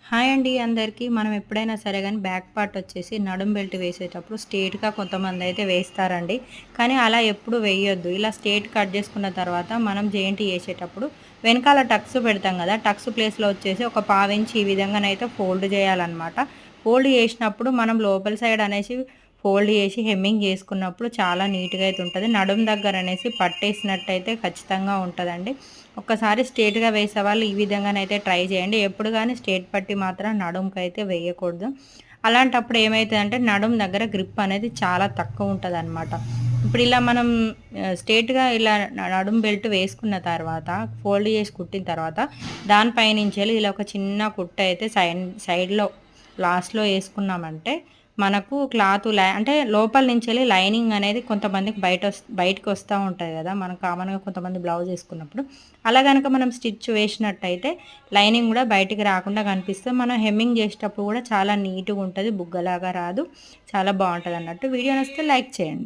Hi అండి అందరికీ. మనం ఎప్పుడైనా సరే గానీ బ్యాక్ పార్ట్ వచ్చేసి నడుం బెల్ట్ వేసేటప్పుడు స్ట్రెయిట్‌గా కొంతమందైతే వేస్తారండి. కానీ అలా ఎప్పుడు వేయొద్దు. ఇలా స్ట్రెయిట్ కట్ చేసుకున్న తర్వాత మనం జేయింటి ఏసేటప్పుడు వెనకాల టక్స్ పెడతాం గదా! టక్స్ ప్లేస్‌లో వచ్చేసి ఒక పావించి ఈ విధంగానైతే ఫోల్డ్ చేయాలన్నమాట. ఫోల్డ్ చేసినప్పుడు మనం లోపల సైడ్ అనేసి ఫోల్డ్ చేసి హెమ్మింగ్ చేసుకున్నప్పుడు చాలా నీట్‌గా అయితే ఉంటది. నడుం దగ్గర అనేసి పట్టేసినట్టయితే ఖచ్చితంగా ఉంటదండి. ఒక్కసారి స్ట్రెయిట్‌గా వేసేవాళ్ళు ఈ విధంగానైతే ట్రై చేయండి. ఎప్పుడు గాని స్ట్రెయిట్ పట్టి మాత్రం నడుముకైతే వేయకూడదు. అలాంటప్పుడు ఏమైతదంటే నడుం దగ్గర గ్రిప్ అనేది చాలా తక్కువ ఉంటదనమాట. ఇప్పుడు ఇలా మనం స్ట్రెయిట్‌గా ఇలా నడుం బెల్ట్ వేసుకున్న తర్వాత ఫోల్డ్ చేసి కుట్టిన తర్వాత దానిపైనుంచెళ్ళి ఇలా ఒక చిన్న కుట్టయితే సైడ్‌లో లాస్ట్‌లో యేసుకున్నామంటే మనకు క్లాతు అంటే లోపల నుంచెళ్ళి లైనింగ్ అనేది కొంతమందికి బయటకొస్తా ఉంటది గదా! మనం కామన్‌గా కొంతమంది బ్లౌజ్ యేసుకున్నప్పుడు. అలా గనక మనం స్టిచ్ వేసినట్టయితే లైనింగ్ గూడా బయటికి రాకుండా కనిపిస్తది. మనం హెమ్మింగ్ జేసేటప్పుడు గూడా చాలా నీట్‌గా ఉంటది. బుగ్గలాగా రాదు. చాలా బావుంటదన్నట్టు. వీడియో నచ్చితే లైక్ చేయండి.